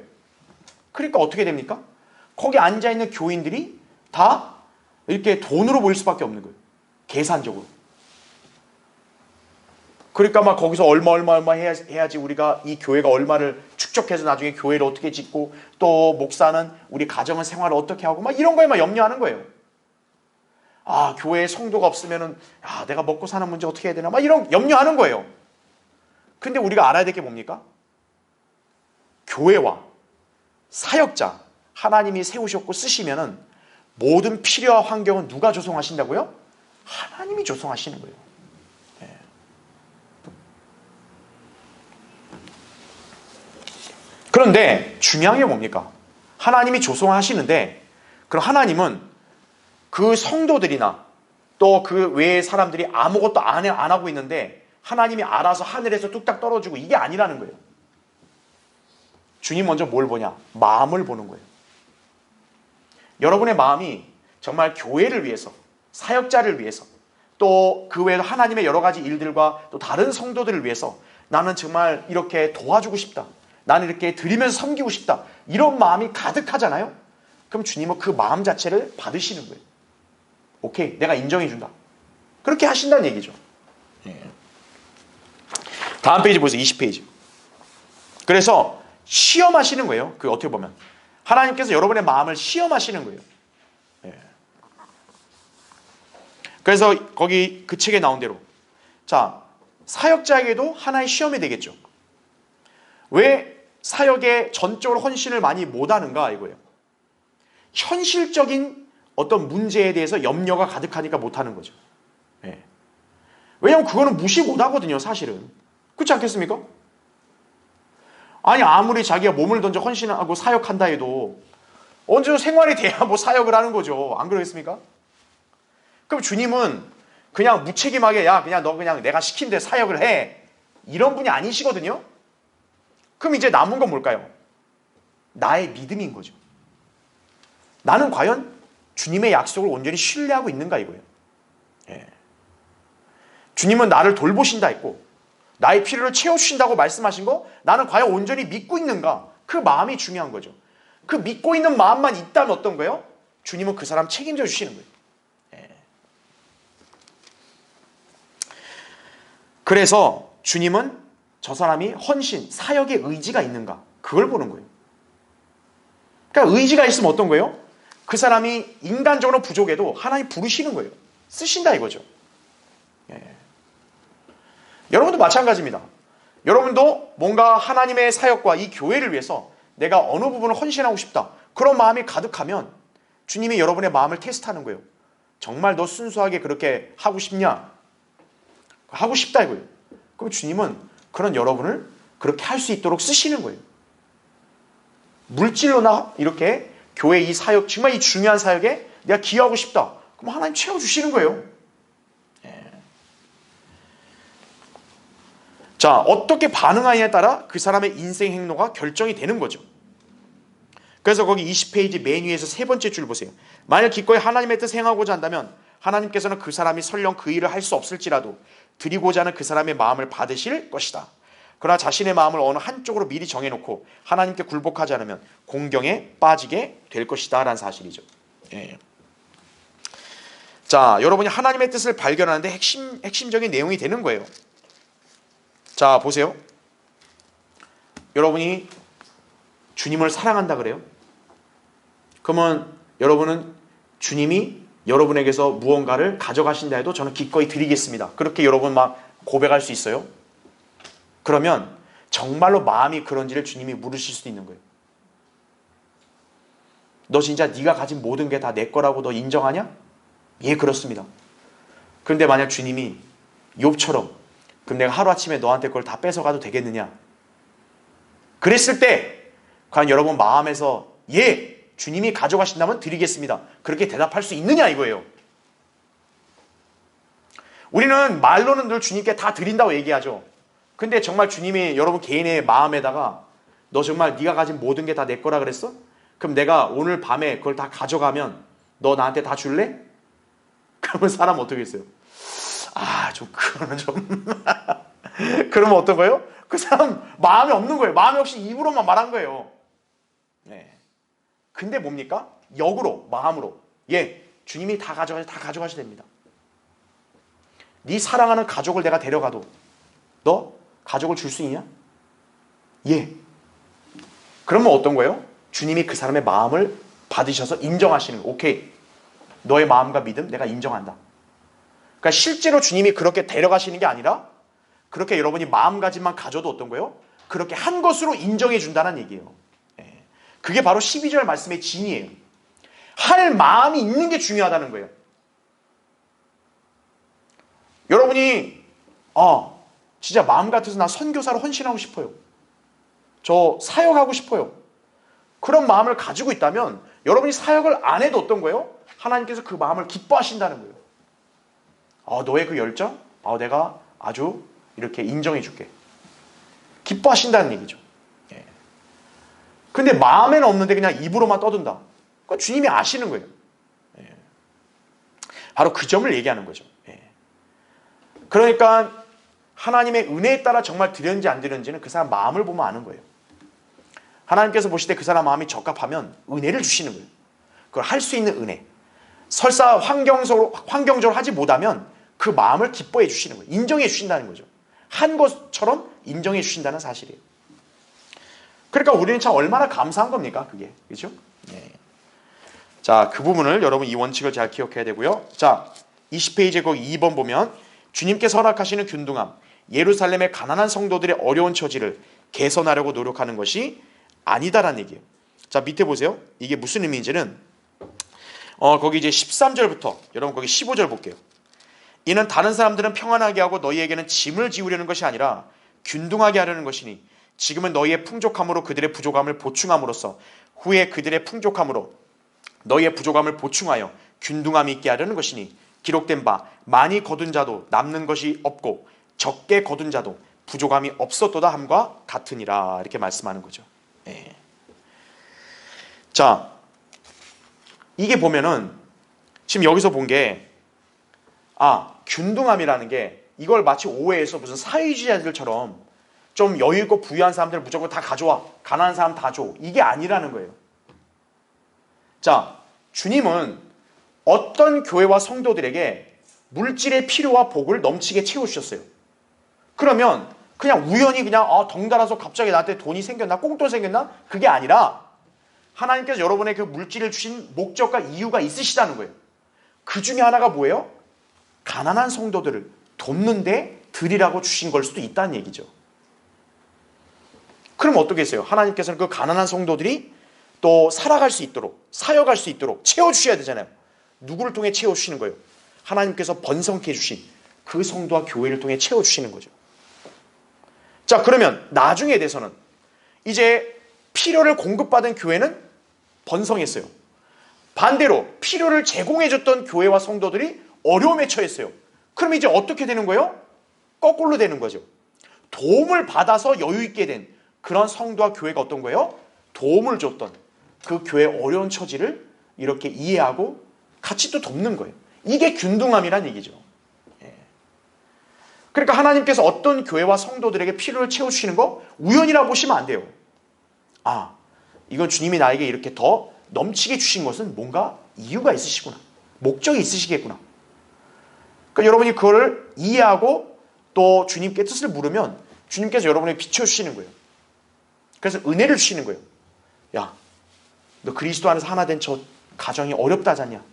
그러니까 어떻게 됩니까? 거기 앉아있는 교인들이 다 이렇게 돈으로 보일 수밖에 없는 거예요. 계산적으로. 그러니까 막 거기서 얼마 해야지 우리가 이 교회가 얼마를 축적해서 나중에 교회를 어떻게 짓고 또 목사는 우리 가정은 생활을 어떻게 하고 막 이런 거에만 염려하는 거예요. 아, 교회에 성도가 없으면은 내가 먹고 사는 문제 어떻게 해야 되나 막 이런 염려하는 거예요. 근데 우리가 알아야 될 게 뭡니까? 교회와 사역자 하나님이 세우셨고 쓰시면은 모든 필요와 환경은 누가 조성하신다고요? 하나님이 조성하시는 거예요. 네. 그런데 중요한 게 뭡니까? 하나님이 조성하시는데 그럼 하나님은 그 성도들이나 또 그 외의 사람들이 아무것도 안 하고 있는데 하나님이 알아서 하늘에서 뚝딱 떨어지고 이게 아니라는 거예요. 주님 먼저 뭘 보냐? 마음을 보는 거예요. 여러분의 마음이 정말 교회를 위해서, 사역자를 위해서, 또 그 외에도 하나님의 여러 가지 일들과 또 다른 성도들을 위해서 나는 정말 이렇게 도와주고 싶다. 나는 이렇게 드리면서 섬기고 싶다. 이런 마음이 가득하잖아요. 그럼 주님은 그 마음 자체를 받으시는 거예요. 오케이, 내가 인정해 준다. 그렇게 하신다는 얘기죠. 예. 다음 페이지 보세요. 20페이지. 그래서 시험하시는 거예요. 그 어떻게 보면 하나님께서 여러분의 마음을 시험하시는 거예요. 예. 그래서 거기 그 책에 나온 대로 자, 사역자에게도 하나의 시험이 되겠죠. 왜 사역에 전적으로 헌신을 많이 못하는가 이거예요. 현실적인 어떤 문제에 대해서 염려가 가득하니까 못하는 거죠. 예. 왜냐하면 그거는 무시 못하거든요, 사실은. 그렇지 않겠습니까? 아니 아무리 자기가 몸을 던져 헌신하고 사역한다 해도 어느 정도 생활이 돼야 뭐 사역을 하는 거죠. 안 그러겠습니까? 그럼 주님은 그냥 무책임하게 야 그냥 너 그냥 내가 시킨 대 사역을 해 이런 분이 아니시거든요. 그럼 이제 남은 건 뭘까요? 나의 믿음인 거죠. 나는 과연 주님의 약속을 온전히 신뢰하고 있는가 이거예요. 예. 주님은 나를 돌보신다 했고 나의 필요를 채워주신다고 말씀하신 거 나는 과연 온전히 믿고 있는가? 그 마음이 중요한 거죠. 그 믿고 있는 마음만 있다면 어떤 거예요? 주님은 그 사람 책임져 주시는 거예요. 예. 그래서 주님은 저 사람이 헌신, 사역의 의지가 있는가? 그걸 보는 거예요. 그러니까 의지가 있으면 어떤 거예요? 그 사람이 인간적으로 부족해도 하나님 부르시는 거예요. 쓰신다 이거죠. 예. 여러분도 마찬가지입니다. 여러분도 뭔가 하나님의 사역과 이 교회를 위해서 내가 어느 부분을 헌신하고 싶다. 그런 마음이 가득하면 주님이 여러분의 마음을 테스트하는 거예요. 정말 너 순수하게 그렇게 하고 싶냐? 하고 싶다 이거예요. 그럼 주님은 그런 여러분을 그렇게 할 수 있도록 쓰시는 거예요. 물질로나 이렇게 교회 이 사역, 정말 이 중요한 사역에 내가 기여하고 싶다. 그럼 하나님 채워주시는 거예요. 예. 자, 어떻게 반응하느냐에 따라 그 사람의 인생 행로가 결정이 되는 거죠. 그래서 거기 20페이지 맨 위에서 세 번째 줄 보세요. 만약 기꺼이 하나님의 뜻을 행하고자 한다면 하나님께서는 그 사람이 설령 그 일을 할 수 없을지라도 드리고자 하는 그 사람의 마음을 받으실 것이다. 그러나 자신의 마음을 어느 한쪽으로 미리 정해놓고 하나님께 굴복하지 않으면 공경에 빠지게 될 것이다 라는 사실이죠. 예. 자, 여러분이 하나님의 뜻을 발견하는데 핵심적인 내용이 되는 거예요. 자, 보세요. 여러분이 주님을 사랑한다 그래요? 그러면 여러분은 주님이 여러분에게서 무언가를 가져가신다 해도 저는 기꺼이 드리겠습니다. 그렇게 여러분 막 고백할 수 있어요? 그러면 정말로 마음이 그런지를 주님이 물으실 수도 있는 거예요. 너 진짜 네가 가진 모든 게 다 내 거라고 너 인정하냐? 예, 그렇습니다. 그런데 만약 주님이 욥처럼 그럼 내가 하루아침에 너한테 그걸 다 뺏어가도 되겠느냐? 그랬을 때 과연 여러분 마음에서 예, 주님이 가져가신다면 드리겠습니다. 그렇게 대답할 수 있느냐 이거예요. 우리는 말로는 늘 주님께 다 드린다고 얘기하죠. 근데 정말 주님이 여러분 개인의 마음에다가 너 정말 네가 가진 모든 게 다 내 거라 그랬어? 그럼 내가 오늘 밤에 그걸 다 가져가면 너 나한테 다 줄래? 그러면 사람 어떻게 했어요? 그거는 좀 그러면 어떤 거예요? 그 사람 마음이 없는 거예요. 마음이 없이 입으로만 말한 거예요. 네. 근데 뭡니까? 역으로 마음으로 예, 주님이 다 가져가셔도 됩니다. 네 사랑하는 가족을 내가 데려가도 너 가족을 줄 수 있냐? 예. 그러면 어떤 거예요? 주님이 그 사람의 마음을 받으셔서 인정하시는 거예요. 오케이. 너의 마음과 믿음 내가 인정한다. 그러니까 실제로 주님이 그렇게 데려가시는 게 아니라 그렇게 여러분이 마음가짐만 가져도 어떤 거예요? 그렇게 한 것으로 인정해 준다는 얘기예요. 예. 그게 바로 12절 말씀의 진이에요. 할 마음이 있는 게 중요하다는 거예요. 여러분이 진짜 마음 같아서 나 선교사로 헌신하고 싶어요. 저 사역하고 싶어요. 그런 마음을 가지고 있다면 여러분이 사역을 안 해도 어떤 거예요? 하나님께서 그 마음을 기뻐하신다는 거예요. 너의 그 열정? 내가 아주 이렇게 인정해 줄게. 기뻐하신다는 얘기죠. 예. 근데 마음에는 없는데 그냥 입으로만 떠든다. 그건 주님이 아시는 거예요. 예. 바로 그 점을 얘기하는 거죠. 예. 그러니까 하나님의 은혜에 따라 정말 드렸는지 안 드렸는지는 그 사람 마음을 보면 아는 거예요. 하나님께서 보실 때 그 사람 마음이 적합하면 은혜를 주시는 거예요. 그걸 할 수 있는 은혜. 설사 환경적으로 하지 못하면 그 마음을 기뻐해 주시는 거예요. 인정해 주신다는 거죠. 한 것처럼 인정해 주신다는 사실이에요. 그러니까 우리는 참 얼마나 감사한 겁니까? 그게. 그렇죠? 네. 자, 그 부분을 여러분 이 원칙을 잘 기억해야 되고요. 자, 20페이지에 거기 2번 보면 주님께서 허락하시는 균등함. 예루살렘의 가난한 성도들의 어려운 처지를 개선하려고 노력하는 것이 아니다라는 얘기예요. 자, 밑에 보세요. 이게 무슨 의미인지는 거기 이제 13절부터 여러분 거기 15절 볼게요. 이는 다른 사람들은 평안하게 하고 너희에게는 짐을 지우려는 것이 아니라 균등하게 하려는 것이니 지금은 너희의 풍족함으로 그들의 부족함을 보충함으로써 후에 그들의 풍족함으로 너희의 부족함을 보충하여 균등함이 있게 하려는 것이니 기록된 바 많이 거둔 자도 남는 것이 없고 적게 거둔 자도 부족함이 없었도다 함과 같으니라 이렇게 말씀하는 거죠. 예. 자, 이게 보면은 지금 여기서 본 게 균등함이라는 게 이걸 마치 오해해서 무슨 사회주의자들처럼 좀 여유 있고 부유한 사람들 무조건 다 가져와, 가난한 사람 다 줘, 이게 아니라는 거예요. 자, 주님은 어떤 교회와 성도들에게 물질의 필요와 복을 넘치게 채워주셨어요. 그러면 그냥 우연히 그냥 덩달아서 갑자기 나한테 돈이 생겼나, 꽁돈 생겼나, 그게 아니라 하나님께서 여러분의 그 물질을 주신 목적과 이유가 있으시다는 거예요. 그 중에 하나가 뭐예요? 가난한 성도들을 돕는데 드리라고 주신 걸 수도 있다는 얘기죠. 그럼 어떻게 했어요? 하나님께서는 그 가난한 성도들이 또 살아갈 수 있도록, 사역할 수 있도록 채워주셔야 되잖아요. 누구를 통해 채워주시는 거예요? 하나님께서 번성케 해주신 그 성도와 교회를 통해 채워주시는 거죠. 자, 그러면 나중에 대해서는 이제 필요를 공급받은 교회는 번성했어요. 반대로 필요를 제공해줬던 교회와 성도들이 어려움에 처했어요. 그럼 이제 어떻게 되는 거예요? 거꾸로 되는 거죠. 도움을 받아서 여유 있게 된 그런 성도와 교회가 어떤 거예요? 도움을 줬던 그 교회의 어려운 처지를 이렇게 이해하고 같이 또 돕는 거예요. 이게 균등함이란 얘기죠. 그러니까 하나님께서 어떤 교회와 성도들에게 필요를 채워주시는 거 우연이라고 보시면 안 돼요. 이건 주님이 나에게 이렇게 더 넘치게 주신 것은 뭔가 이유가 있으시구나. 목적이 있으시겠구나. 그러니까 여러분이 그거를 이해하고 또 주님께 뜻을 물으면 주님께서 여러분에게 비춰주시는 거예요. 그래서 은혜를 주시는 거예요. 야, 너 그리스도 안에서 하나 된 저 가정이 어렵다지 않냐?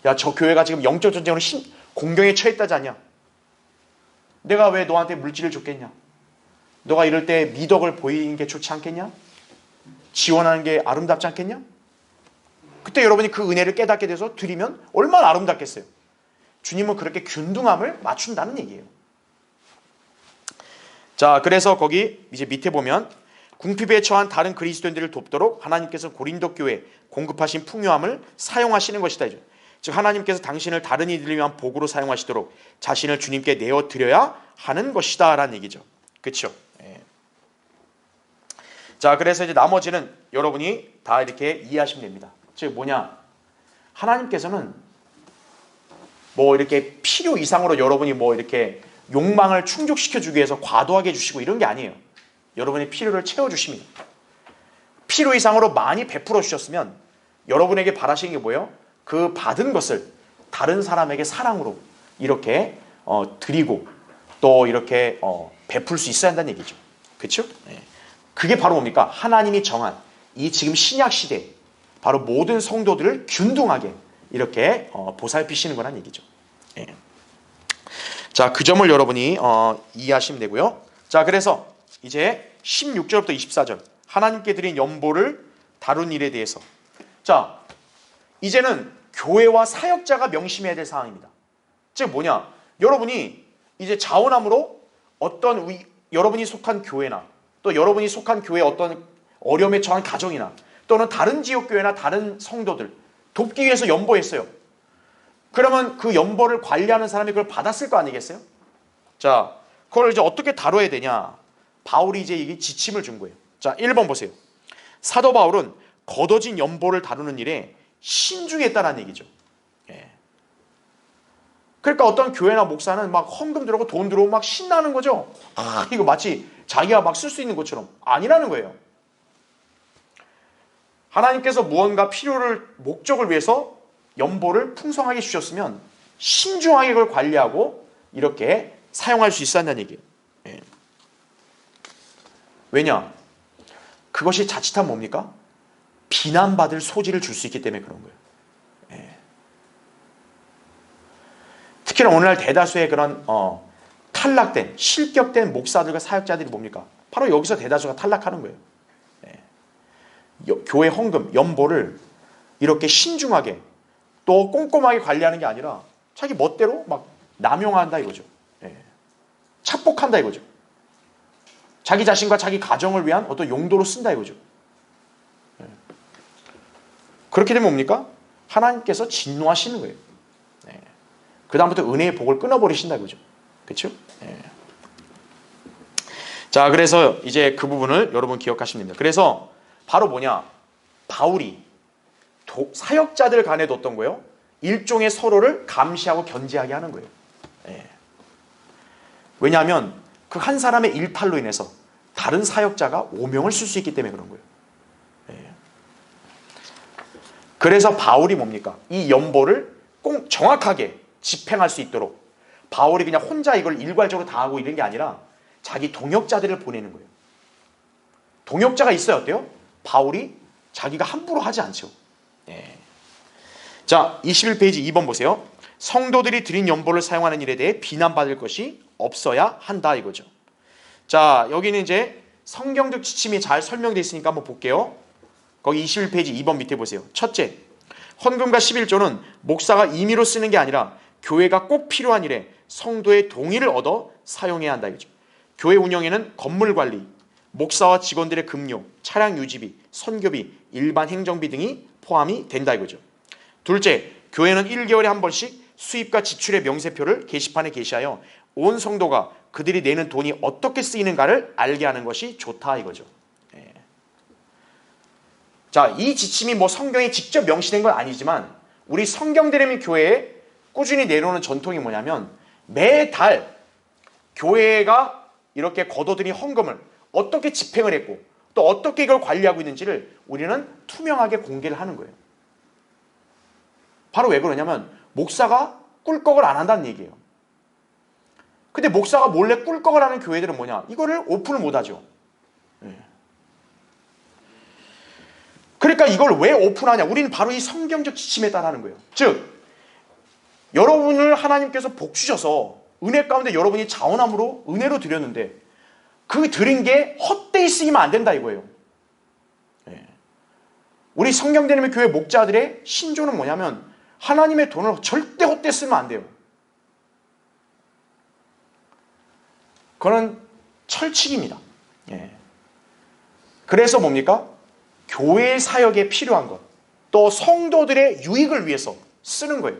야, 저 교회가 지금 영적 전쟁으로 공경에 처했다지 않냐? 내가 왜 너한테 물질을 줬겠냐? 너가 이럴 때 미덕을 보이는 게 좋지 않겠냐? 지원하는 게 아름답지 않겠냐? 그때 여러분이 그 은혜를 깨닫게 돼서 드리면 얼마나 아름답겠어요. 주님은 그렇게 균등함을 맞춘다는 얘기예요. 자, 그래서 거기 이제 밑에 보면 궁핍에 처한 다른 그리스도인들을 돕도록 하나님께서 고린도 교회에 공급하신 풍요함을 사용하시는 것이다. 즉 하나님께서 당신을 다른 이들을 위한 복으로 사용하시도록 자신을 주님께 내어드려야 하는 것이다 라는 얘기죠. 그렇죠? 자, 그래서 이제 나머지는 여러분이 다 이렇게 이해하시면 됩니다. 즉 뭐냐, 하나님께서는 뭐 이렇게 필요 이상으로 여러분이 뭐 이렇게 욕망을 충족시켜주기 위해서 과도하게 해주시고 이런 게 아니에요. 여러분의 필요를 채워주십니다. 필요 이상으로 많이 베풀어 주셨으면 여러분에게 바라시는 게 뭐예요? 그 받은 것을 다른 사람에게 사랑으로 이렇게 드리고 또 이렇게 베풀 수 있어야 한다는 얘기죠. 그렇죠? 그게 바로 뭡니까? 하나님이 정한 이 지금 신약 시대 바로 모든 성도들을 균등하게 이렇게 보살피시는 거란 얘기죠. 자, 그 점을 여러분이 이해하시면 되고요. 자, 그래서 이제 16절부터 24절 하나님께 드린 연보를 다룬 일에 대해서, 자, 이제는 교회와 사역자가 명심해야 될 사항입니다. 즉 뭐냐, 여러분이 이제 자원함으로 어떤 여러분이 속한 교회나 또 여러분이 속한 교회의 어떤 어려움에 처한 가정이나 또는 다른 지역 교회나 다른 성도들 돕기 위해서 연보했어요. 그러면 그 연보를 관리하는 사람이 그걸 받았을 거 아니겠어요? 자, 그걸 이제 어떻게 다뤄야 되냐? 바울이 이제 이게 지침을 준 거예요. 자, 1번 보세요. 사도 바울은 걷어진 연보를 다루는 일에 신중했다는 얘기죠. 그러니까 어떤 교회나 목사는 막 헌금 들어오고 돈 들어오고 막 신나는 거죠. 이거 마치 자기가 막 쓸 수 있는 것처럼. 아니라는 거예요. 하나님께서 무언가 필요를 목적을 위해서 연보를 풍성하게 주셨으면 신중하게 그걸 관리하고 이렇게 사용할 수 있어야 한다는 얘기예요. 왜냐? 그것이 자칫하면 뭡니까? 비난받을 소지를 줄 수 있기 때문에 그런 거예요. 특히나 오늘날 대다수의 그런 탈락된, 실격된 목사들과 사역자들이 뭡니까? 바로 여기서 대다수가 탈락하는 거예요. 교회 헌금, 연보를 이렇게 신중하게 또 꼼꼼하게 관리하는 게 아니라 자기 멋대로 막 남용한다 이거죠. 착복한다 이거죠. 자기 자신과 자기 가정을 위한 어떤 용도로 쓴다 이거죠. 그렇게 되면 뭡니까? 하나님께서 진노하시는 거예요. 그 다음부터 은혜의 복을 끊어버리신다 이거죠. 그렇죠? 자, 그래서 이제 그 부분을 여러분 기억하시면 됩니다. 그래서 바로 뭐냐? 바울이 사역자들 간에 뒀던 거예요. 일종의 서로를 감시하고 견제하게 하는 거예요. 왜냐하면 그 한 사람의 일탈로 인해서 다른 사역자가 오명을 쓸 수 있기 때문에 그런 거예요. 그래서 바울이 뭡니까? 이 연보를 꼭 정확하게 집행할 수 있도록 바울이 그냥 혼자 이걸 일괄적으로 다 하고 이런 게 아니라 자기 동역자들을 보내는 거예요. 동역자가 있어야 어때요? 바울이 자기가 함부로 하지 않죠. 자, 21페이지 2번 보세요. 성도들이 드린 연보를 사용하는 일에 대해 비난받을 것이 없어야 한다 이거죠. 자, 여기는 이제 성경적 지침이 잘 설명되어 있으니까 한번 볼게요. 거기 21페이지 2번 밑에 보세요. 첫째, 헌금과 11조는 목사가 임의로 쓰는 게 아니라 교회가 꼭 필요한 일에 성도의 동의를 얻어 사용해야 한다 이거죠. 교회 운영에는 건물 관리, 목사와 직원들의 급료, 차량 유지비, 선교비, 일반 행정비 등이 포함이 된다 이거죠. 둘째, 교회는 1개월에 한 번씩 수입과 지출의 명세표를 게시판에 게시하여 온 성도가 그들이 내는 돈이 어떻게 쓰이는가를 알게 하는 것이 좋다 이거죠. 자, 이 지침이 뭐 성경에 직접 명시된 건 아니지만 우리 성경대레미 교회에 꾸준히 내려오는 전통이 뭐냐면 매달 교회가 이렇게 거둬들인 헌금을 어떻게 집행을 했고 또 어떻게 이걸 관리하고 있는지를 우리는 투명하게 공개를 하는 거예요. 바로 왜 그러냐면 목사가 꿀꺽을 안 한다는 얘기예요. 근데 목사가 몰래 꿀꺽을 하는 교회들은 뭐냐? 이거를 오픈을 못 하죠. 그러니까 이걸 왜 오픈하냐? 우리는 바로 이 성경적 지침에 따라 하는 거예요. 즉, 여러분을 하나님께서 복 주셔서 은혜 가운데 여러분이 자원함으로 은혜로 드렸는데 그 드린 게 헛되이 쓰이면 안 된다 이거예요. 우리 성경대님의 교회 목자들의 신조는 뭐냐면 하나님의 돈을 절대 헛되이 쓰면 안 돼요. 그건 철칙입니다. 그래서 뭡니까? 교회 사역에 필요한 것, 또 성도들의 유익을 위해서 쓰는 거예요.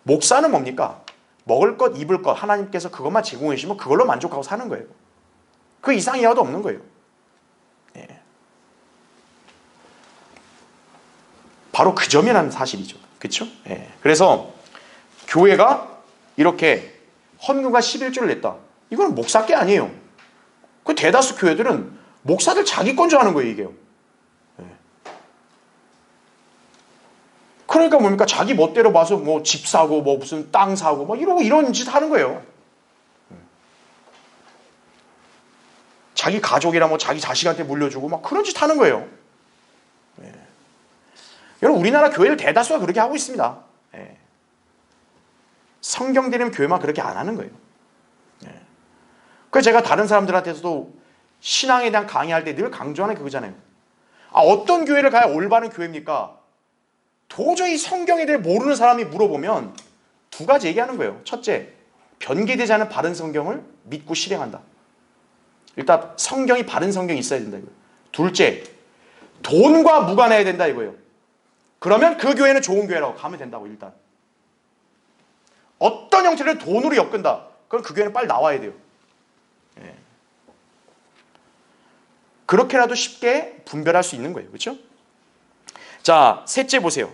목사는 뭡니까? 먹을 것, 입을 것 하나님께서 그것만 제공해 주시면 그걸로 만족하고 사는 거예요. 그 이상 이하도 없는 거예요. 바로 그 점이라는 사실이죠. 그렇죠? 그래서 교회가 이렇게 헌금과 11조를 냈다. 이건 목사 게 아니에요. 그 대다수 교회들은 목사들 자기 건 줄 아는 거예요, 이게요. 그러니까 뭡니까? 자기 멋대로 와서 뭐 집 사고, 뭐 무슨 땅 사고, 뭐 이러고 이런 짓 하는 거예요. 자기 가족이랑 뭐 자기 자식한테 물려주고 막 그런 짓 하는 거예요. 여러분, 우리나라 교회를 대다수가 그렇게 하고 있습니다. 성경대림 교회만 그렇게 안 하는 거예요. 그래서 제가 다른 사람들한테서도 신앙에 대한 강의할 때 늘 강조하는 게 그거잖아요. 어떤 교회를 가야 올바른 교회입니까? 도저히 성경에 대해 모르는 사람이 물어보면 두 가지 얘기하는 거예요. 첫째, 변개되지 않은 바른 성경을 믿고 실행한다. 일단 성경이 바른 성경이 있어야 된다 이거예요. 둘째, 돈과 무관해야 된다 이거예요. 그러면 그 교회는 좋은 교회라고 가면 된다고. 일단 어떤 형태를 돈으로 엮은다, 그럼 그 교회는 빨리 나와야 돼요. 그렇게라도 쉽게 분별할 수 있는 거예요. 그렇죠? 자, 셋째 보세요.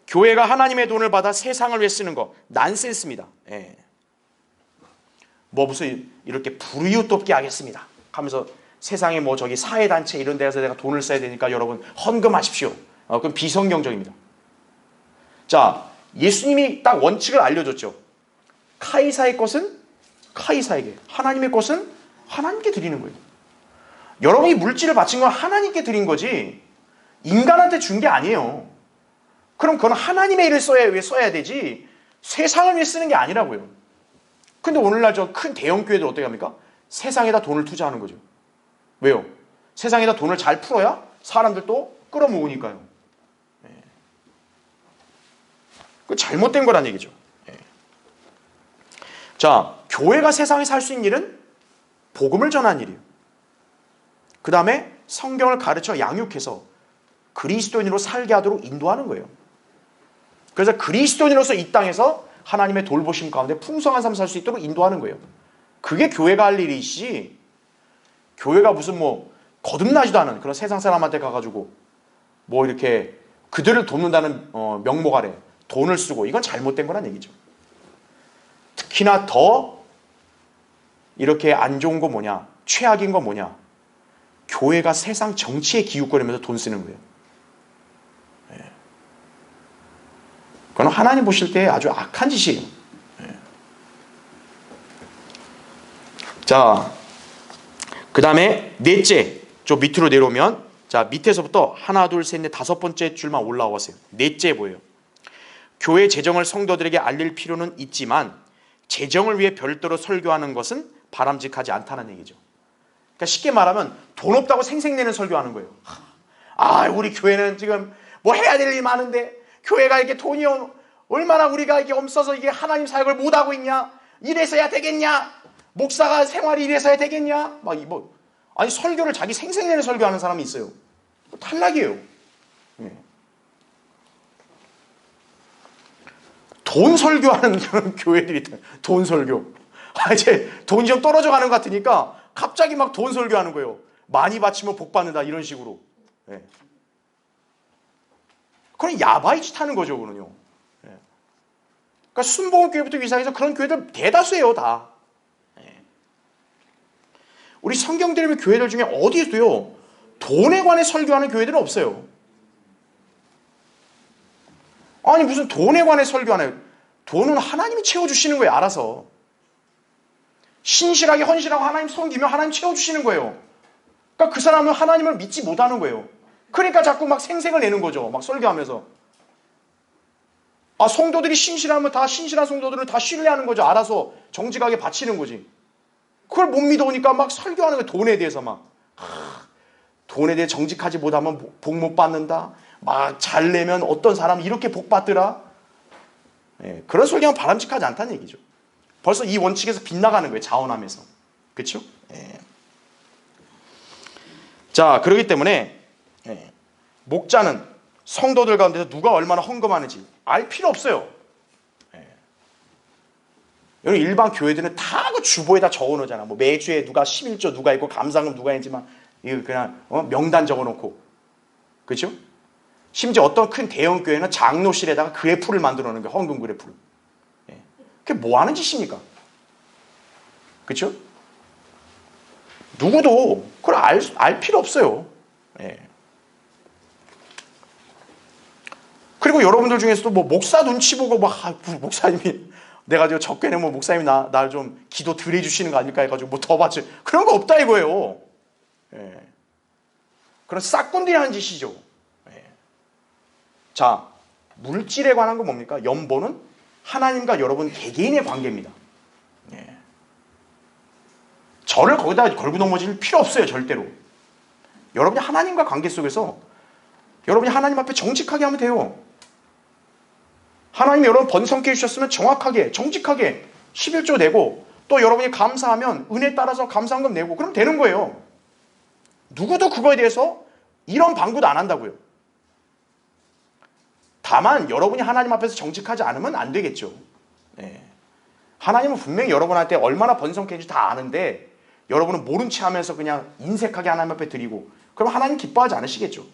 교회가 하나님의 돈을 받아 세상을 위해 쓰는 거 난센스입니다. 뭐 무슨 이렇게 불이웃 돕게 하겠습니다 하면서 세상에 뭐 저기 사회단체 이런 데서 내가 돈을 써야 되니까 여러분 헌금하십시오. 그건 비성경적입니다. 자, 예수님이 딱 원칙을 알려줬죠. 카이사의 것은 카이사에게, 하나님의 것은 하나님께 드리는 거예요. 여러분이 물질을 바친 건 하나님께 드린 거지 인간한테 준 게 아니에요. 그럼 그건 하나님의 일을 써야 되지 세상을 위해 쓰는 게 아니라고요. 근데 오늘날 저 큰 대형 교회들 어떻게 합니까? 세상에다 돈을 투자하는 거죠. 왜요? 세상에다 돈을 잘 풀어야 사람들도 끌어모으니까요. 그 잘못된 거란 얘기죠. 자, 교회가 세상에 살 수 있는 일은 복음을 전하는 일이에요. 그 다음에 성경을 가르쳐 양육해서 그리스도인으로 살게 하도록 인도하는 거예요. 그래서 그리스도인으로서 이 땅에서 하나님의 돌보심 가운데 풍성한 삶 살 수 있도록 인도하는 거예요. 그게 교회가 할 일이지, 교회가 무슨 뭐 거듭나지도 않은 그런 세상 사람한테 가가지고 뭐 이렇게 그들을 돕는다는 명목 아래 돈을 쓰고, 이건 잘못된 거란 얘기죠. 특히나 더 이렇게 안 좋은 거 뭐냐, 최악인 거 뭐냐, 교회가 세상 정치에 기웃거리면서 돈 쓰는 거예요. 그건 하나님 보실 때 아주 악한 짓이에요. 자, 그 다음에 넷째, 좀 밑으로 내려오면, 자, 밑에서부터 하나, 둘, 셋, 넷, 다섯 번째 줄만 올라오세요. 넷째 뭐예요? 교회 재정을 성도들에게 알릴 필요는 있지만 재정을 위해 별도로 설교하는 것은 바람직하지 않다는 얘기죠. 그러니까 쉽게 말하면 돈 없다고 생색내는 설교하는 거예요. 아, 우리 교회는 지금 뭐 해야 될 일이 많은데 교회가 이렇게 돈이 얼마나 우리가 이게 없어서 이게 하나님 사역을 못 하고 있냐? 이래서야 되겠냐? 목사가 생활이 이래서야 되겠냐? 막 뭐 아니 설교를 자기 생색내는 설교하는 사람이 있어요. 탈락이에요. 돈 설교하는 그런 교회들이 있다. 돈 설교. 이제 돈이 좀 떨어져 가는 것 같으니까 갑자기 막 돈 설교하는 거예요. 많이 바치면 복 받는다 이런 식으로. 네. 그건 야바이 짓 하는 거죠, 그는요. 네. 그러니까 순복음교회부터 위상해서 그런 교회들 대다수예요, 다. 네. 우리 성경드리는 교회들 중에 어디에도요 돈에 관해 설교하는 교회들은 없어요. 아니 무슨 돈에 관해 설교하나요? 돈은 하나님이 채워주시는 거예요, 알아서. 신실하게 헌신하고 하나님 섬기면 하나님 채워주시는 거예요. 그러니까 그 사람은 하나님을 믿지 못하는 거예요. 그러니까 자꾸 막 생색을 내는 거죠, 막 설교하면서. 아, 성도들이 신실하면 다 신실한 성도들은 다 신뢰하는 거죠. 알아서 정직하게 바치는 거지. 그걸 못 믿어오니까 막 설교하는 거예요, 돈에 대해서 막. 돈에 대해 정직하지 못하면 복 못 받는다. 막 잘 내면 어떤 사람이 이렇게 복 받더라. 예, 그런 설교는 바람직하지 않다는 얘기죠. 벌써 이 원칙에서 빗나가는 거예요, 자원하면서. 그렇죠? 예. 자, 그렇기 때문에 목자는 성도들 가운데서 누가 얼마나 헌금하는지 알 필요 없어요. 여러분, 일반 교회들은 다 그 주보에다 적어놓잖아. 뭐 매주에 누가 11조 누가 있고 감사금 누가 했지만 이거 그냥 명단 적어놓고, 그렇죠? 심지어 어떤 큰 대형 교회는 장로실에다가 그래프를 만들어 놓는 거예요, 헌금 그래프를. 그게 뭐 하는 짓입니까? 그렇죠? 누구도 그걸 알 필요 없어요. 그리고 여러분들 중에서도 뭐 목사 눈치 보고 막 목사님이 내가 저 적게 내면 목사님이 날 좀 기도 드려 주시는 거 아닐까 해가지고 뭐 더 받지, 그런 거 없다 이거예요. 그런 싹꾼들이 하는 짓이죠. 자, 물질에 관한 건 뭡니까? 연보는 하나님과 여러분 개개인의 관계입니다. 저를 거기다 걸고 넘어질 필요 없어요, 절대로. 여러분이 하나님과 관계 속에서 여러분이 하나님 앞에 정직하게 하면 돼요. 하나님이 여러분 번성케 해주셨으면 정확하게, 정직하게 11조 내고, 또 여러분이 감사하면 은혜에 따라서 감사한금 내고, 그럼 되는 거예요. 누구도 그거에 대해서 이런 방구도 안 한다고요. 다만 여러분이 하나님 앞에서 정직하지 않으면 안 되겠죠. 하나님은 분명히 여러분한테 얼마나 번성케 해주는지 다 아는데 여러분은 모른 체 하면서 그냥 인색하게 하나님 앞에 드리고, 그럼 하나님 기뻐하지 않으시겠죠.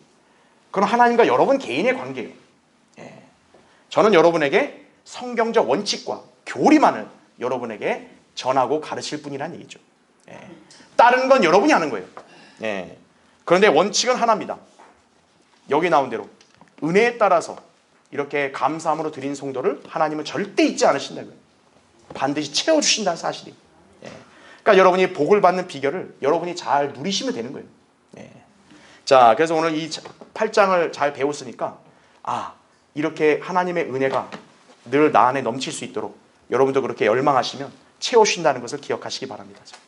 그럼 하나님과 여러분 개인의 관계예요. 저는 여러분에게 성경적 원칙과 교리만을 여러분에게 전하고 가르칠 뿐이라는 얘기죠. 다른 건 여러분이 하는 거예요. 그런데 원칙은 하나입니다. 여기 나온 대로 은혜에 따라서 이렇게 감사함으로 드린 성도를 하나님은 절대 잊지 않으신다고요. 반드시 채워주신다는 사실이. 그러니까 여러분이 복을 받는 비결을 여러분이 잘 누리시면 되는 거예요. 자, 그래서 오늘 이 8장을 잘 배웠으니까, 이렇게 하나님의 은혜가 늘 나 안에 넘칠 수 있도록 여러분도 그렇게 열망하시면 채우신다는 것을 기억하시기 바랍니다.